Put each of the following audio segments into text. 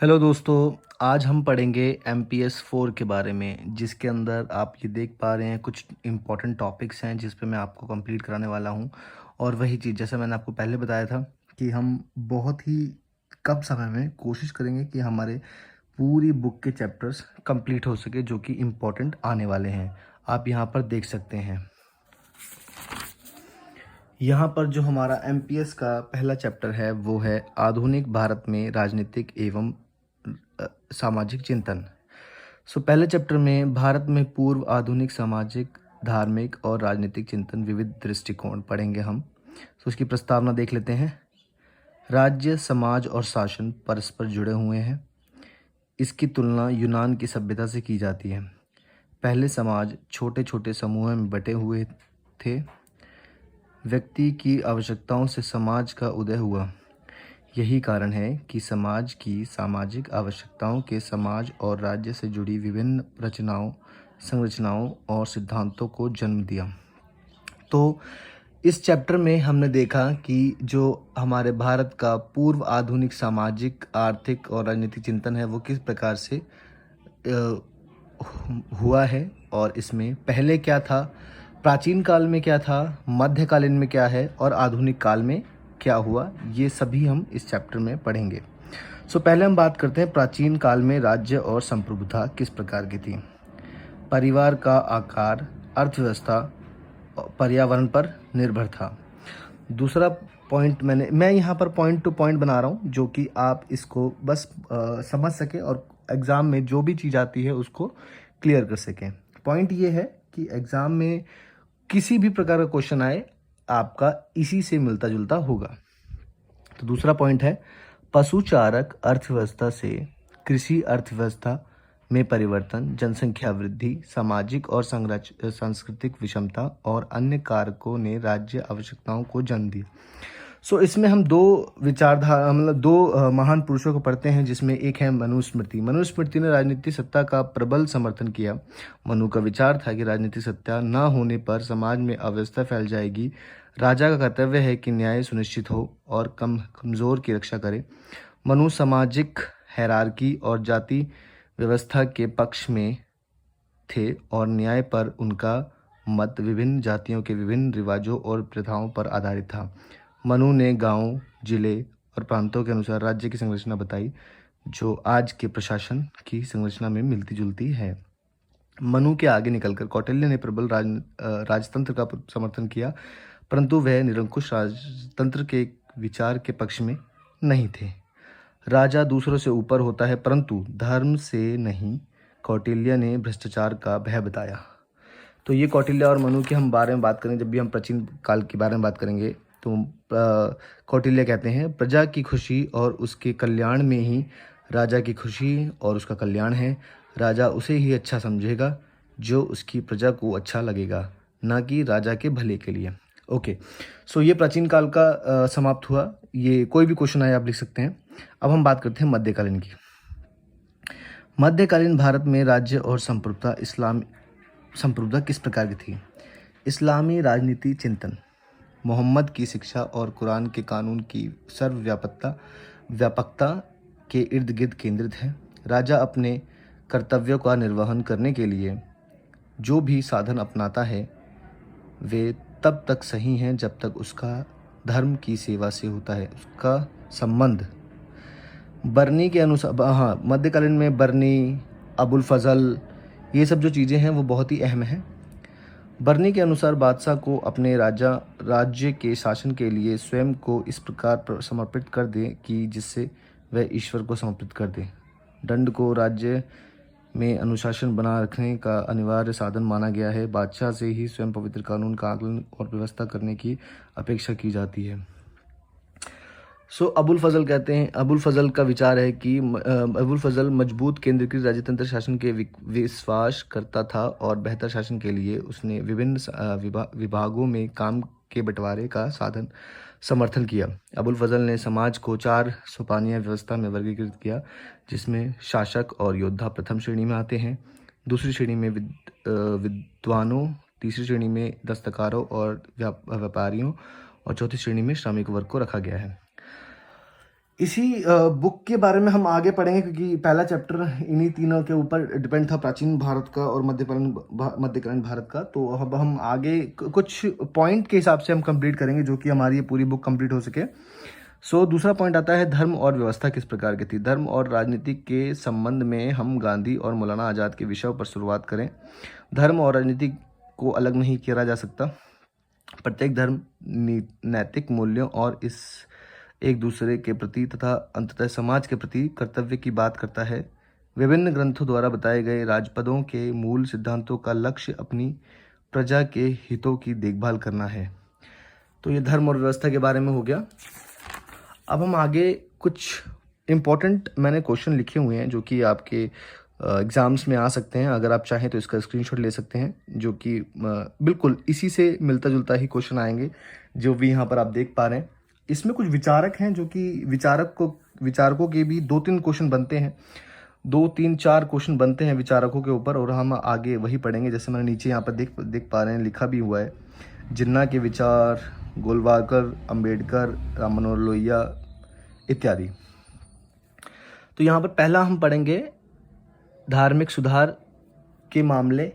Hello दोस्तों। आज हम पढ़ेंगे MPS 4 के बारे में, जिसके अंदर आप ये देख पा रहे हैं कुछ इम्पॉर्टेंट टॉपिक्स हैं जिस पे मैं आपको कंप्लीट कराने वाला हूँ। और वही चीज़ जैसे मैंने आपको पहले बताया था कि हम बहुत ही कम समय में कोशिश करेंगे कि हमारे पूरी बुक के चैप्टर्स कंप्लीट हो सके जो कि इम्पॉर्टेंट आने वाले हैं। आप यहाँ पर देख सकते हैं, यहाँ पर जो हमारा MPS का पहला चैप्टर है वो है आधुनिक भारत में राजनीतिक एवं सामाजिक चिंतन। पहले चैप्टर में भारत में पूर्व आधुनिक सामाजिक, धार्मिक और राजनीतिक चिंतन विविध दृष्टिकोण पढ़ेंगे हम। उसकी प्रस्तावना देख लेते हैं। राज्य, समाज और शासन परस्पर जुड़े हुए हैं। इसकी तुलना यूनान की सभ्यता से की जाती है। पहले समाज छोटे छोटे समूहों में बटे हुए थे। व्यक्ति की आवश्यकताओं से समाज का उदय हुआ। यही कारण है कि समाज की सामाजिक आवश्यकताओं के समाज और राज्य से जुड़ी विभिन्न रचनाओं, संरचनाओं और सिद्धांतों को जन्म दिया। तो इस चैप्टर में हमने देखा कि जो हमारे भारत का पूर्व आधुनिक सामाजिक, आर्थिक और राजनीतिक चिंतन है वो किस प्रकार से हुआ है, और इसमें पहले क्या था, प्राचीन काल में क्या था, मध्यकालीन में क्या है और आधुनिक काल में क्या हुआ, ये सभी हम इस चैप्टर में पढ़ेंगे। पहले हम बात करते हैं प्राचीन काल में राज्य और संप्रभुता किस प्रकार की थी। परिवार का आकार, अर्थव्यवस्था, पर्यावरण पर निर्भर था। दूसरा पॉइंट मैं यहाँ पर पॉइंट टू पॉइंट बना रहा हूँ जो कि आप इसको बस समझ सकें और एग्ज़ाम में जो भी चीज़ आती है उसको क्लियर कर सकें। पॉइंट ये है कि एग्ज़ाम में किसी भी प्रकार का क्वेश्चन आए आपका इसी से मिलता जुलता होगा। तो दूसरा पॉइंट है पशुचारक अर्थव्यवस्था से कृषि अर्थव्यवस्था में परिवर्तन, जनसंख्या वृद्धि, सामाजिक और सांस्कृतिक विषमता और अन्य कारकों ने राज्य आवश्यकताओं को जन्म दिया। इसमें हम दो विचारधारा मतलब दो महान पुरुषों को पढ़ते हैं, जिसमें एक है मनुस्मृति। मनुस्मृति ने राजनीतिक सत्ता का प्रबल समर्थन किया। मनु का विचार था कि राजनीतिक सत्ता न होने पर समाज में अव्यवस्था फैल जाएगी। राजा का कर्तव्य है कि न्याय सुनिश्चित हो और कमजोर की रक्षा करे। मनु सामाजिक हैरार्की और जाति व्यवस्था के पक्ष में थे और न्याय पर उनका मत विभिन्न जातियों के विभिन्न रिवाजों और प्रथाओं पर आधारित था। मनु ने गांव, जिले और प्रांतों के अनुसार राज्य की संरचना बताई, जो आज के प्रशासन की संरचना में मिलती जुलती है। मनु के आगे निकलकर कौटिल्य ने प्रबल राजतंत्र का समर्थन किया, परंतु वह निरंकुश राजतंत्र के विचार के पक्ष में नहीं थे। राजा दूसरों से ऊपर होता है परंतु धर्म से नहीं। कौटिल्य ने भ्रष्टाचार का भय बताया। तो ये कौटिल्य और मनु के हम बारे में बात करेंगे। जब भी हम प्राचीन काल के बारे में बात करेंगे तो कौटिल्य कहते हैं प्रजा की खुशी और उसके कल्याण में ही राजा की खुशी और उसका कल्याण है। राजा उसे ही अच्छा समझेगा जो उसकी प्रजा को अच्छा लगेगा, ना कि राजा के भले के लिए। ओके, ये प्राचीन काल का समाप्त हुआ। ये कोई भी क्वेश्चन आए आप लिख सकते हैं। अब हम बात करते हैं मध्यकालीन की। मध्यकालीन भारत में राज्य और संप्रभुता किस प्रकार की थी। इस्लामी राजनीति चिंतन, मोहम्मद की शिक्षा और कुरान के कानून की व्यापकता के इर्द गिर्द केंद्रित है। राजा अपने कर्तव्यों का निर्वहन करने के लिए जो भी साधन अपनाता है वे तब तक सही हैं जब तक उसका धर्म की सेवा से होता है। उसका संबंध बरनी के अनुसार, हाँ, मध्यकालीन में बरनी, अबुल फजल, ये सब जो चीज़ें हैं वो बहुत ही अहम हैं। बरनी के अनुसार बादशाह को अपने राज्य के शासन के लिए स्वयं को इस प्रकार समर्पित कर दे कि जिससे वह ईश्वर को समर्पित कर दे। दंड को राज्य में अनुशासन बना रखने का अनिवार्य साधन माना गया है। बादशाह से ही स्वयं पवित्र कानून का आकलन और व्यवस्था करने की अपेक्षा की जाती है। अबुल फजल कहते हैं, अबुल फजल का विचार है कि अबुल फजल मजबूत केंद्रीकृत राज्यतंत्र शासन के विश्वास करता था और बेहतर शासन के लिए उसने विभिन्न विभागों में काम के बंटवारे का समर्थन किया। अबुल फजल ने समाज को 4 सोपानीय व्यवस्था में वर्गीकृत किया, जिसमें शासक और योद्धा प्रथम श्रेणी में आते हैं, दूसरी श्रेणी में विद्वानों, तीसरी श्रेणी में दस्तकारों और व्यापारियों और चौथी श्रेणी में श्रमिक वर्ग को रखा गया है। इसी बुक के बारे में हम आगे पढ़ेंगे, क्योंकि पहला चैप्टर इन्हीं तीनों के ऊपर डिपेंड था, प्राचीन भारत का और मध्यकालीन भारत का। तो अब हम आगे कुछ पॉइंट के हिसाब से हम कंप्लीट करेंगे, जो कि हमारी ये पूरी बुक कंप्लीट हो सके। दूसरा पॉइंट आता है, धर्म और व्यवस्था किस प्रकार की थी। धर्म और राजनीति के संबंध में हम गांधी और मौलाना आज़ाद के विषयों पर शुरुआत करें। धर्म और राजनीति को अलग नहीं किया जा सकता। प्रत्येक धर्म नैतिक मूल्यों और इस एक दूसरे के प्रति तथा अंततः समाज के प्रति कर्तव्य की बात करता है। विभिन्न ग्रंथों द्वारा बताए गए राजपदों के मूल सिद्धांतों का लक्ष्य अपनी प्रजा के हितों की देखभाल करना है। तो ये धर्म और व्यवस्था के बारे में हो गया। अब हम आगे कुछ इम्पोर्टेंट मैंने क्वेश्चन लिखे हुए हैं, जो कि आपके एग्ज़ाम्स में आ सकते हैं। अगर आप चाहें तो इसका स्क्रीनशॉट ले सकते हैं, जो कि बिल्कुल इसी से मिलता जुलता ही क्वेश्चन आएंगे, जो भी यहाँ पर आप देख पा रहे हैं। इसमें कुछ विचारक हैं, जो कि विचारकों के भी 2-3 क्वेश्चन बनते हैं, 2-3-4 क्वेश्चन बनते हैं विचारकों के ऊपर, और हम आगे वही पढ़ेंगे। जैसे मैंने नीचे यहाँ पर देख पा रहे हैं, लिखा भी हुआ है, जिन्ना के विचार, गोलवालकर, अंबेडकर, राम मनोहर लोहिया इत्यादि। तो यहाँ पर पहला हम पढ़ेंगे, धार्मिक सुधार के मामले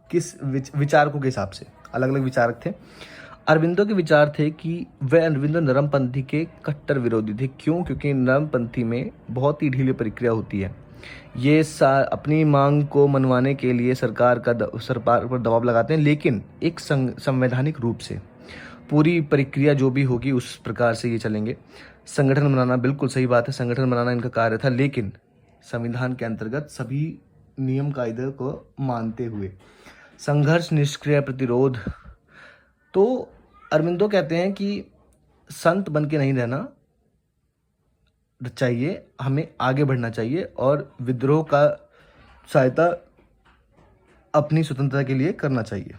किस विचारकों के हिसाब से। अलग अलग विचारक थे। अरविंदो के विचार थे कि वह अरविंदो नरमपंथी के कट्टर विरोधी थे। क्यों? क्योंकि नरमपंथी में बहुत ही ढीली प्रक्रिया होती है। ये अपनी मांग को मनवाने के लिए सरकार पर दबाव लगाते हैं, लेकिन एक संवैधानिक रूप से। पूरी प्रक्रिया जो भी होगी उस प्रकार से ये चलेंगे। संगठन बनाना, बिल्कुल सही बात है, संगठन बनाना इनका कार्य था, लेकिन संविधान के अंतर्गत सभी नियम कायदे को मानते हुए। संघर्ष, निष्क्रिय प्रतिरोध। तो अरविंदो कहते हैं कि संत बन के नहीं रहना चाहिए, हमें आगे बढ़ना चाहिए और विद्रोह का सहायता अपनी स्वतंत्रता के लिए करना चाहिए।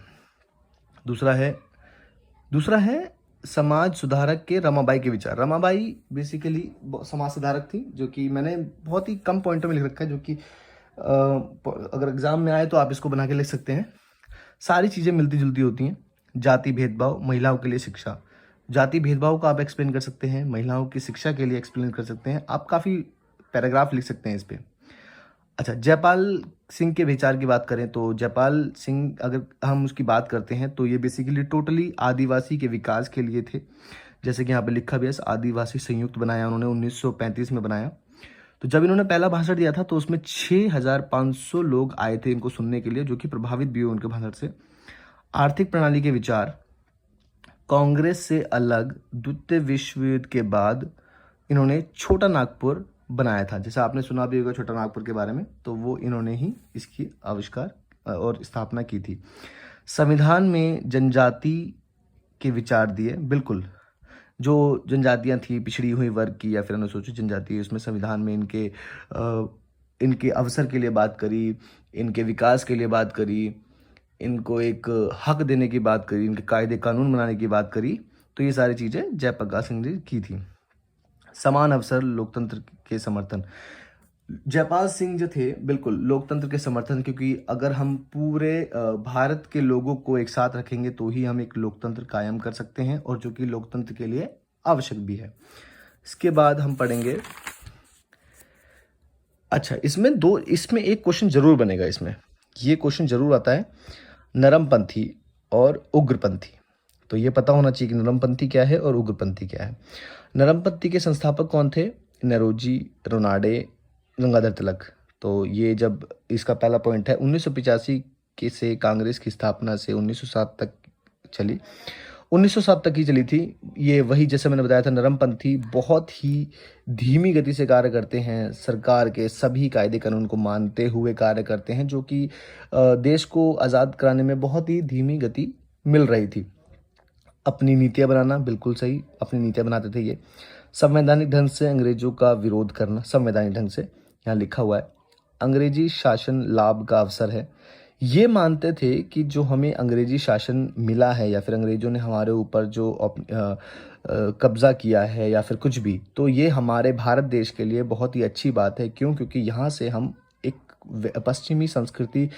दूसरा है समाज सुधारक के रमाबाई के विचार। रमाबाई बेसिकली समाज सुधारक थी, जो कि मैंने बहुत ही कम पॉइंटों में लिख रखा है, जो कि अगर एग्जाम में आए तो आप इसको बना के लिख सकते हैं। सारी चीज़ें मिलती जुलती होती हैं। जाति भेदभाव, महिलाओं के लिए शिक्षा। जाति भेदभाव को आप एक्सप्लेन कर सकते हैं, महिलाओं की शिक्षा के लिए एक्सप्लेन कर सकते हैं। आप काफ़ी पैराग्राफ लिख सकते हैं इस पर। अच्छा, जयपाल सिंह के विचार की बात करें तो जयपाल सिंह, अगर हम उसकी बात करते हैं तो ये बेसिकली टोटली आदिवासी के विकास के लिए थे। जैसे कि यहाँ पे लिखा भी है, आदिवासी संयुक्त बनाया उन्होंने 1935 में बनाया। तो जब इन्होंने पहला भाषण दिया था तो उसमें 6500 लोग आए थे इनको सुनने के लिए, जो कि प्रभावित भी हुए उनके भाषण से। आर्थिक प्रणाली के विचार, कांग्रेस से अलग द्वितीय विश्व युद्ध के बाद इन्होंने छोटा नागपुर बनाया था। जैसा आपने सुना भी होगा छोटा नागपुर के बारे में, तो वो इन्होंने ही इसकी आविष्कार और स्थापना की थी। संविधान में जनजाति के विचार दिए। बिल्कुल, जो जनजातियां थी पिछड़ी हुई वर्ग की या फिर अनुसूचित जनजाति, उसमें संविधान में इनके अवसर के लिए बात करी, इनके विकास के लिए बात करी, इनको एक हक देने की बात करी, इनके कायदे कानून बनाने की बात करी। तो ये सारी चीज़ें जयप्रकाश सिंह जी की थी। समान अवसर, लोकतंत्र के समर्थन। जयपाल सिंह जो थे, बिल्कुल लोकतंत्र के समर्थन, क्योंकि अगर हम पूरे भारत के लोगों को एक साथ रखेंगे तो ही हम एक लोकतंत्र कायम कर सकते हैं, और जो कि लोकतंत्र के लिए आवश्यक भी है। इसके बाद हम पढ़ेंगे, अच्छा इसमें एक क्वेश्चन जरूर बनेगा। इसमें ये क्वेश्चन जरूर आता है, नरमपंथी और उग्रपंथी। तो ये पता होना चाहिए कि नरमपंथी क्या है और उग्रपंथी क्या है। नरमपंथी के संस्थापक कौन थे? नेरोजी, रोनाडे, गंगाधर तिलक। तो ये जब इसका पहला पॉइंट है, 1985 के से कांग्रेस की स्थापना से 1907 तक चली, 1907 तक ही चली थी। ये वही जैसे मैंने बताया था, नरमपंथी बहुत ही धीमी गति से कार्य करते हैं, सरकार के सभी कायदे कानून को मानते हुए कार्य करते हैं, जो कि देश को आज़ाद कराने में बहुत ही धीमी गति मिल रही थी। अपनी नीतियाँ बनाना, बिल्कुल सही, अपनी नीतियाँ बनाते थे ये। संवैधानिक ढंग से अंग्रेजों का विरोध करना, संवैधानिक ढंग से यहाँ लिखा हुआ है। अंग्रेजी शासन लाभ का अवसर है। ये मानते थे कि जो हमें अंग्रेजी शासन मिला है या फिर अंग्रेजों ने हमारे ऊपर जो कब्जा किया है या फिर कुछ भी, तो ये हमारे भारत देश के लिए बहुत ही अच्छी बात है। क्यों? क्योंकि यहाँ से हम एक पश्चिमी संस्कृति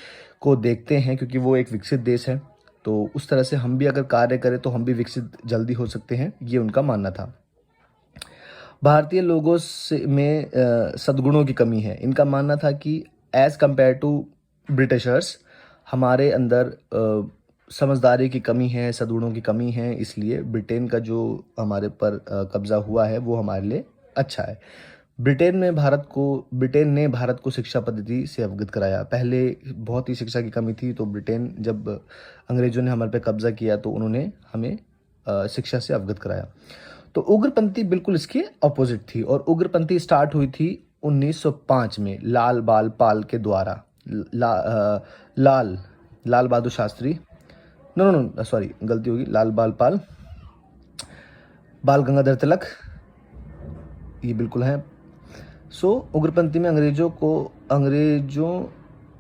को देखते हैं, क्योंकि वो एक विकसित देश है। तो उस तरह से हम भी अगर कार्य करें तो हम भी विकसित जल्दी हो सकते हैं, ये उनका मानना था। भारतीय लोगों में सद्गुणों की कमी है। इनका मानना था कि एज़ कंपेयर टू ब्रिटिशर्स हमारे अंदर समझदारी की कमी है, सद्गुणों की कमी है, इसलिए ब्रिटेन का जो हमारे पर कब्ज़ा हुआ है वो हमारे लिए अच्छा है। ब्रिटेन ने भारत को शिक्षा पद्धति से अवगत कराया। पहले बहुत ही शिक्षा की कमी थी, तो ब्रिटेन जब अंग्रेज़ों ने हमारे पे कब्ज़ा किया तो उन्होंने हमें शिक्षा से अवगत कराया। तो उग्रपंथी बिल्कुल इसके अपोजिट थी, और उग्रपंथी स्टार्ट हुई थी 1905 में लाल बाल पाल के द्वारा। Lal Bahadur Shastri, no no no sorry गलती होगी, लाल बाल पाल, बाल गंगाधर तिलक, ये बिल्कुल हैं। उग्रपंथी में अंग्रेजों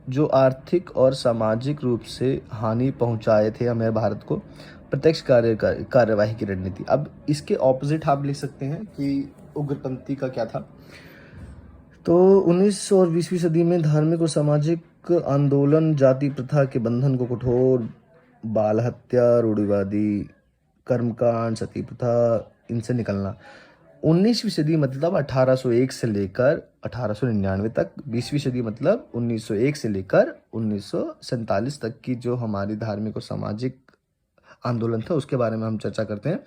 जो आर्थिक और सामाजिक रूप से हानि पहुंचाए थे हमें भारत को, प्रत्यक्ष कार्यवाही की रणनीति। अब इसके ऑपोजिट आप लिख सकते हैं कि उग्रपंथी का क्या था। तो 19 और 20वीं सदी में धार्मिक और सामाजिक आंदोलन, जाति प्रथा के बंधन को कठोर, बाल हत्या, रूढ़िवादी कर्मकांड, सती प्रथा, इनसे निकलना। 19वीं सदी मतलब 1801 से लेकर 1899 तक, 20वीं सदी मतलब 1901 से लेकर 1947 तक की जो हमारी धार्मिक और सामाजिक आंदोलन था उसके बारे में हम चर्चा करते हैं।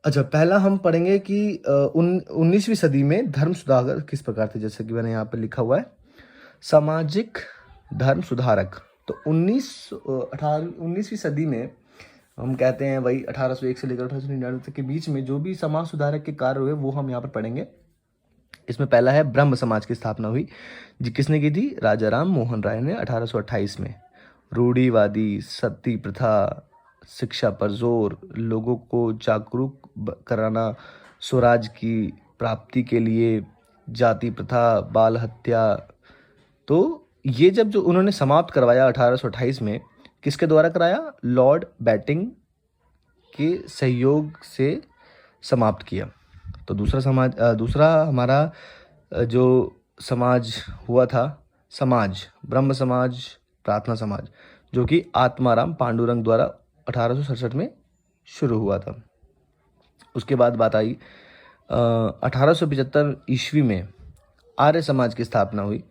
अच्छा, पहला हम पढ़ेंगे कि 19वीं सदी में धर्म सुधारक किस प्रकार थे, जैसे कि मैंने यहाँ पर लिखा हुआ है सामाजिक धर्म सुधारक। तो 19वीं सदी में हम कहते हैं वही 1801 से लेकर 1899 तक के बीच में जो भी समाज सुधारक के कार्य हुए वो हम यहाँ पर पढ़ेंगे। इसमें पहला है ब्रह्म समाज की स्थापना हुई, जी किसने की थी? राजा राम मोहन राय ने 1828 में। रूढ़िवादी, सती प्रथा, शिक्षा पर जोर, लोगों को जागरूक कराना, स्वराज की प्राप्ति के लिए, जाति प्रथा, बाल हत्या। तो ये जब जो उन्होंने समाप्त करवाया 1828 में, किसके द्वारा कराया? लॉर्ड बैटिंग के सहयोग से समाप्त किया। तो दूसरा हमारा जो समाज हुआ था, ब्रह्म समाज, प्रार्थना समाज, जो कि आत्माराम पांडुरंग द्वारा 1867 में शुरू हुआ था। उसके बाद बात आई 1875 ईस्वी में आर्य समाज की स्थापना हुई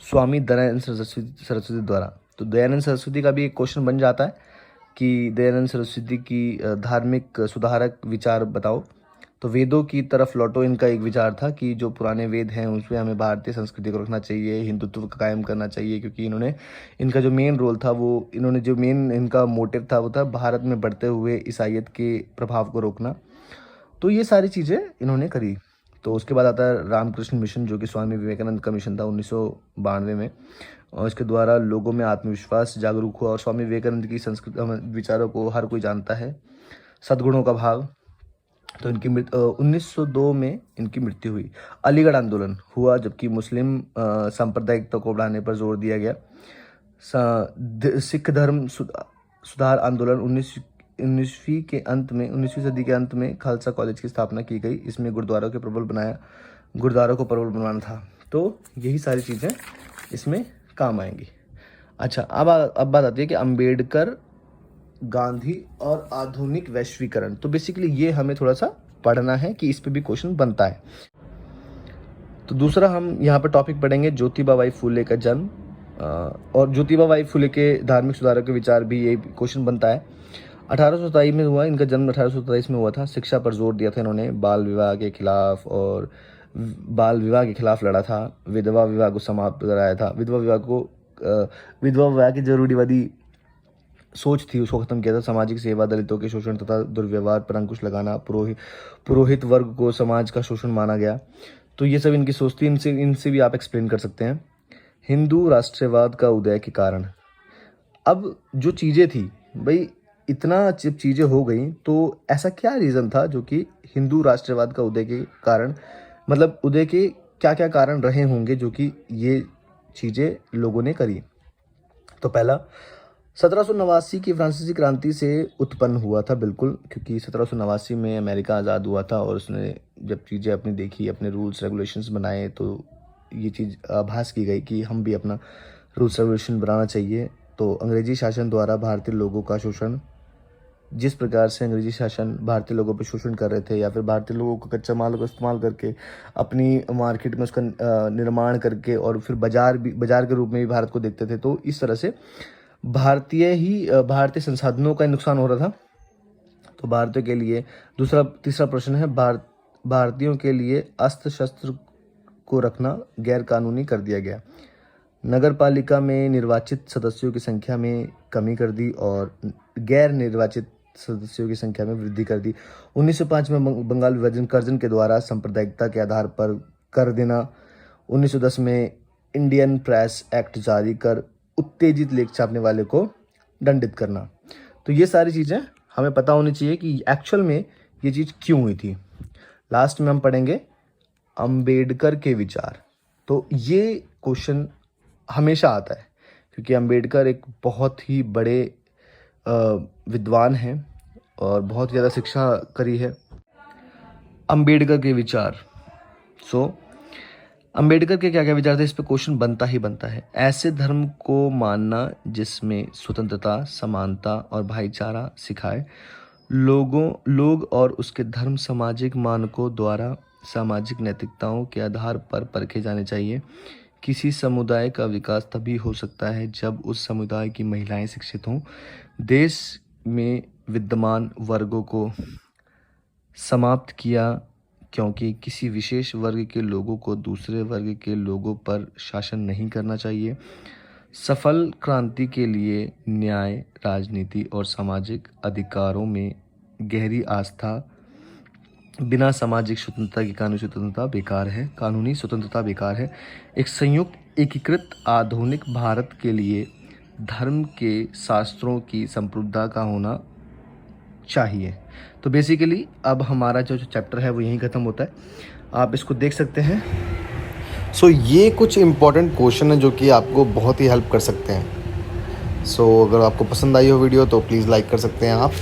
स्वामी दयानंद सरस्वती द्वारा। तो दयानंद सरस्वती का भी एक क्वेश्चन बन जाता है कि दयानंद सरस्वती की धार्मिक सुधारक विचार बताओ। तो वेदों की तरफ लौटो, इनका एक विचार था कि जो पुराने वेद हैं उसमें हमें भारतीय संस्कृति को रखना चाहिए, हिंदुत्व का कायम करना चाहिए, क्योंकि इनका जो मेन रोल था वो जो मेन इनका मोटिव था वो था भारत में बढ़ते हुए ईसाईयत के प्रभाव को रोकना। तो ये सारी चीज़ें इन्होंने करी। तो उसके बाद आता है रामकृष्ण मिशन, जो कि स्वामी विवेकानंद का मिशन था 1992 में, और इसके द्वारा लोगों में आत्मविश्वास जागरूक हुआ, और स्वामी विवेकानंद की संस्कृत विचारों को हर कोई जानता है, सद्गुणों का भाव। तो इनकी 1902 में इनकी मृत्यु हुई। अलीगढ़ आंदोलन हुआ, जबकि मुस्लिम सांप्रदायिकता को बढ़ाने पर जोर दिया गया। सिख धर्म सुधार आंदोलन 19वीं सदी के अंत में खालसा कॉलेज की स्थापना की गई। इसमें गुरुद्वारों को प्रबल बनवाना था। तो यही सारी चीज़ें इसमें काम आएंगी। अच्छा, अब बात आती है कि अंबेडकर, गांधी और आधुनिक वैश्वीकरण। तो बेसिकली ये हमें थोड़ा सा पढ़ना है कि इस पे भी क्वेश्चन बनता है। तो दूसरा हम यहाँ पर टॉपिक पढ़ेंगे ज्योतिबा बाई फुले का जन्म, और ज्योतिबा बाई फुले के धार्मिक सुधारक के विचार भी ये क्वेश्चन बनता है। 1827 में हुआ, इनका जन्म 1827 में हुआ था। शिक्षा पर जोर दिया था इन्होंने, बाल विवाह के खिलाफ लड़ा था, विधवा विवाह को समाप्त कराया था। विधवा विवाह की जो रूढ़िवादी सोच थी उसको खत्म किया था। सामाजिक सेवा, दलितों के शोषण तथा दुर्व्यवहार पर अंकुश लगाना, पुरोहित वर्ग को समाज का शोषण माना गया। तो ये सब इनकी सोच थी। इनसे भी आप एक्सप्लेन कर सकते हैं। हिंदू राष्ट्रवाद का उदय के कारण। अब जो चीज़ें थी भाई, इतना जब चीज़ें हो गई तो ऐसा क्या रीज़न था जो कि हिंदू राष्ट्रवाद का उदय के कारण, मतलब उदय के क्या क्या कारण रहे होंगे जो कि ये चीज़ें लोगों ने करी। तो पहला 1789 की फ्रांसीसी क्रांति से उत्पन्न हुआ था, बिल्कुल, क्योंकि 1789 में अमेरिका आज़ाद हुआ था और उसने जब चीज़ें अपनी देखी, अपने रूल्स रेगुलेशंस बनाए, तो ये चीज़ आभास की गई कि हम भी अपना रूल्स रेगुलेशन बनाना चाहिए। तो अंग्रेजी शासन द्वारा भारतीय लोगों का शोषण जिस प्रकार से अंग्रेजी शासन भारतीय लोगों पर शोषण कर रहे थे, या फिर भारतीय लोगों को कच्चा माल को इस्तेमाल करके अपनी मार्केट में उसका निर्माण करके और फिर बाजार के रूप में भी भारत को देखते थे। तो इस तरह से भारतीय संसाधनों का नुकसान हो रहा था। तो भारतीयों के लिए तीसरा प्रश्न है, भारतीयों के लिए अस्त्र शस्त्र को रखना गैर कानूनी कर दिया गया। नगर पालिका में निर्वाचित सदस्यों की संख्या में कमी कर दी और गैर निर्वाचित सदस्यों की संख्या में वृद्धि कर दी। 1905 में बंगाल विभाजन के द्वारा सांप्रदायिकता के आधार पर कर देना। 1910 में इंडियन प्रेस एक्ट जारी कर उत्तेजित लेख छापने वाले को दंडित करना। तो ये सारी चीज़ें हमें पता होनी चाहिए कि एक्चुअल में ये चीज़ क्यों हुई थी। लास्ट में हम पढ़ेंगे अंबेडकर के विचार। तो ये क्वेश्चन हमेशा आता है क्योंकि अंबेडकर एक बहुत ही बड़े विद्वान हैं और बहुत ज़्यादा शिक्षा करी है। अंबेडकर के विचार। अंबेडकर के क्या क्या विचार थे, इस पे क्वेश्चन बनता ही बनता है। ऐसे धर्म को मानना जिसमें स्वतंत्रता, समानता और भाईचारा सिखाए। लोग और उसके धर्म सामाजिक मानकों द्वारा सामाजिक नैतिकताओं के आधार पर परखे जाने चाहिए। किसी समुदाय का विकास तभी हो सकता है जब उस समुदाय की महिलाएं शिक्षित हों। देश में विद्यमान वर्गों को समाप्त किया क्योंकि किसी विशेष वर्ग के लोगों को दूसरे वर्ग के लोगों पर शासन नहीं करना चाहिए। सफल क्रांति के लिए न्याय, राजनीति और सामाजिक अधिकारों में गहरी आस्था। बिना सामाजिक स्वतंत्रता की कानूनी स्वतंत्रता बेकार है। एक संयुक्त एकीकृत आधुनिक भारत के लिए धर्म के शास्त्रों की संप्रभुता का होना चाहिए। तो बेसिकली अब हमारा जो चैप्टर है वो यहीं ख़त्म होता है। आप इसको देख सकते हैं। ये कुछ इम्पोर्टेंट क्वेश्चन है जो कि आपको बहुत ही हेल्प कर सकते हैं। अगर आपको पसंद आई हो वीडियो तो प्लीज़ लाइक कर सकते हैं आप।